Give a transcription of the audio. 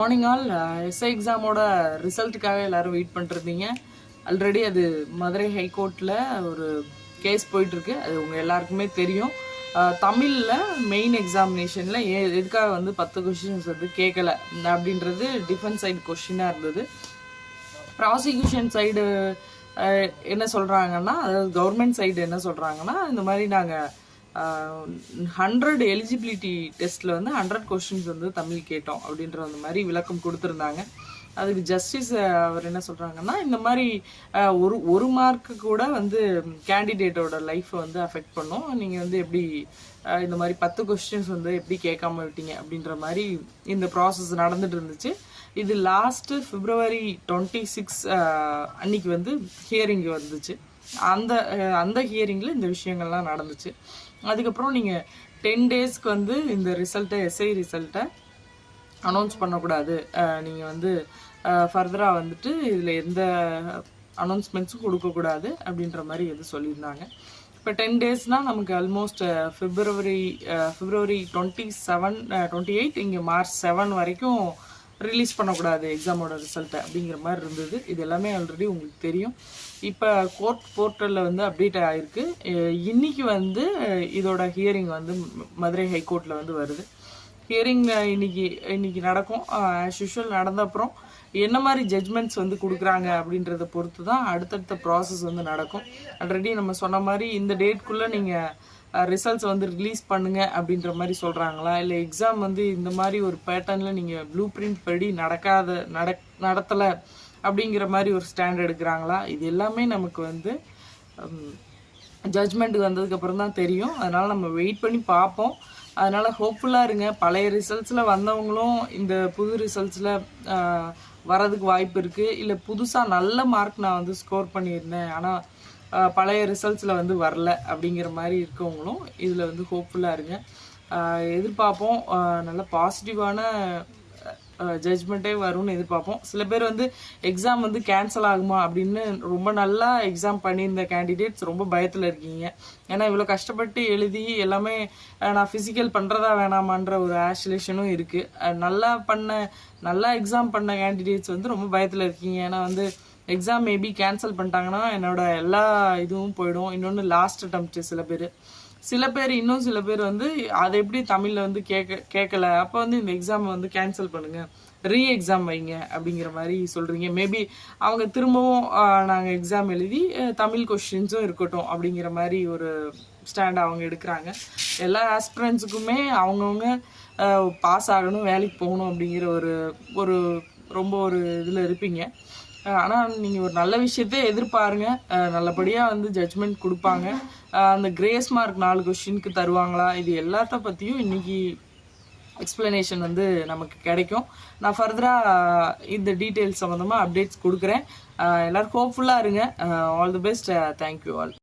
Morning all SI எக்ஸாமோட ரிசல்ட்டுக்காக எல்லாரும் wait பண்ணிருந்தீங்க. Already அது மதுரை ஹைகோர்ட்டில் ஒரு கேஸ் போயிட்டுருக்கு. அது உங்கள் எல்லாருக்குமே தெரியும். தமிழில் மெயின் எக்ஸாமினேஷனில் எதுக்காக 10 கொஷின்ஸ் கேட்கல அப்படின்றது டிஃபென்ஸ் சைடு கொஷினாக இருந்தது. ப்ராசிக்யூஷன் சைடு என்ன சொல்கிறாங்கன்னா, அதாவது கவர்மெண்ட் சைடு என்ன சொல்கிறாங்கன்னா, இந்த மாதிரி நாங்கள் 100 எலிஜிபிலிட்டி டெஸ்ட்டில் 100 கொஷின்ஸ் தமிழ் கேட்டோம் அப்படின்ற அந்த மாதிரி விளக்கம் கொடுத்துருந்தாங்க. அதுக்கு ஜஸ்டிஸ் அவர் என்ன சொல்கிறாங்கன்னா, இந்த மாதிரி ஒரு மார்க்கு கூட கேண்டிடேட்டோட லைஃப்பை அஃபெக்ட் பண்ணும். நீங்கள் எப்படி இந்த மாதிரி 10 கொஸ்டின்ஸ் எப்படி கேட்காம விட்டீங்க அப்படின்ற மாதிரி இந்த ப்ராசஸ் நடந்துட்டு இருந்துச்சு. இது லாஸ்ட்டு February 26 அன்னைக்கு ஹியரிங் வந்துச்சு. அந்த ஹியரிங்கில் இந்த விஷயங்கள்லாம் நடந்துச்சு. அதுக்கப்புறம் நீங்கள் 10 டேஸ்க்கு இந்த ரிசல்ட்டை எஸ்ஐ ரிசல்ட்டை அனௌன்ஸ் பண்ணக்கூடாது. நீங்கள் ஃபர்தராக இதில் எந்த அனௌன்ஸ்மெண்ட்ஸும் கொடுக்கக்கூடாது அப்படின்ற மாதிரி சொல்லியிருந்தாங்க. இப்போ 10 டேஸ்னால் நமக்கு ஆல்மோஸ்ட் February 27, 28 இங்கே March 7 வரைக்கும் ரிலீஸ் பண்ணக்கூடாது எக்ஸாமோட ரிசல்ட்டை அப்படிங்கிற மாதிரி இருந்தது. இது எல்லாமே ஆல்ரெடி உங்களுக்கு தெரியும். இப்போ கோர்ட் போர்ட்டலில் அப்டேட் ஆகிருக்கு. இன்னைக்கு இதோட ஹியரிங் மதுரை ஹைகோர்ட்டில் வருது. ஹியரிங் இன்னைக்கு நடக்கும். ஆஸ் யூஷுவல் நடந்த அப்புறம் என்ன மாதிரி ஜட்ஜ்மெண்ட்ஸ் கொடுக்குறாங்க அப்படின்றத பொறுத்து தான் அடுத்தடுத்த ப்ராசஸ் நடக்கும். ஆல்ரெடி நம்ம சொன்ன மாதிரி இந்த டேட்குள்ளே நீங்கள் ரிசல்ட்ஸ் ரிலீஸ் பண்ணுங்க அப்படின்ற மாதிரி சொல்கிறாங்களா, இல்லை எக்ஸாம் இந்த மாதிரி ஒரு பேட்டர்னில் நீங்கள் ப்ளூ பிரிண்ட் படி நடத்தலை அப்படிங்கிற மாதிரி ஒரு ஸ்டாண்ட் எடுக்கிறாங்களா, இது எல்லாமே நமக்கு ஜட்ஜ்மெண்ட்டுக்கு வந்ததுக்கப்புறம் தான் தெரியும். அதனால் நம்ம வெயிட் பண்ணி பார்ப்போம். அதனால் ஹோப்ஃபுல்லாக இருங்க. பழைய ரிசல்ட்ஸில் வந்தவங்களும் இந்த புது ரிசல்ட்ஸில் வரதுக்கு வாய்ப்பு இருக்குது. இல்லை புதுசாக நல்ல மார்க் நான் ஸ்கோர் பண்ணியிருந்தேன், ஆனால் பழைய ரிசல்ட்ஸில் வரல அப்படிங்கிற மாதிரி இருக்கவங்களும் இதில் ஹோப்ஃபுல்லாக இருங்க. எதிர்பார்ப்போம் நல்ல பாசிட்டிவான ஜட்ஜ்மெண்ட்டே வரும்னு எதிர்பார்ப்போம். சில பேர் எக்ஸாம் கேன்சல் ஆகுமா அப்படின்னு ரொம்ப நல்லா எக்ஸாம் பண்ணியிருந்த கேண்டிடேட்ஸ் ரொம்ப பயத்தில் இருக்கீங்க. ஏன்னா இவ்வளோ கஷ்டப்பட்டு எழுதி எல்லாமே நான் ஃபிசிக்கல் பண்ணுறதா வேணாமான்ற ஒரு ஆசிலேஷனும் இருக்குது. நல்லா எக்ஸாம் பண்ண கேண்டிடேட்ஸ் ரொம்ப பயத்தில் இருக்கீங்க. ஏன்னா எக்ஸாம் மேபி கேன்சல் பண்ணிட்டாங்கன்னா என்னோட எல்லா இதுவும் போயிடும். இன்னொன்று லாஸ்ட் அட்டெம்ப்ட் சில பேர் இன்னும் சில பேர் அதை எப்படி தமிழில் கேட்கல, அப்போ இந்த எக்ஸாம் கேன்சல் பண்ணுங்க, ரீ எக்ஸாம் வைங்க அப்படிங்கிற மாதிரி சொல்கிறீங்க. மேபி அவங்க திரும்பவும் நாங்கள் எக்ஸாம் எழுதி தமிழ் கொஸ்டின்ஸும் இருக்கட்டும் அப்படிங்கிற மாதிரி ஒரு ஸ்டாண்ட் அவங்க எடுக்கிறாங்க. எல்லா ஆஸ்பிரண்ட்ஸுக்குமே அவங்கவுங்க பாஸ் ஆகணும், வேலைக்கு போகணும் அப்படிங்கிற ஒரு ரொம்ப ஒரு இதில் இருப்பீங்க. ஆனால் நீங்கள் ஒரு நல்ல விஷயத்த எதிர்பாருங்க. நல்லபடியாக ஜட்ஜ்மெண்ட் கொடுப்பாங்க. அந்த கிரேஸ் மார்க் 4 கொஸ்டினுக்கு தருவாங்களா, இது எல்லாத்த பற்றியும் இன்னைக்கு எக்ஸ்பிளனேஷன் நமக்கு கிடைக்கும். நான் ஃபர்தராக இந்த டீட்டெயில்ஸ் சம்மந்தமாக அப்டேட்ஸ் கொடுக்குறேன். எல்லோரும் ஹோப்ஃபுல்லாக இருங்க. All the best. Thank you all.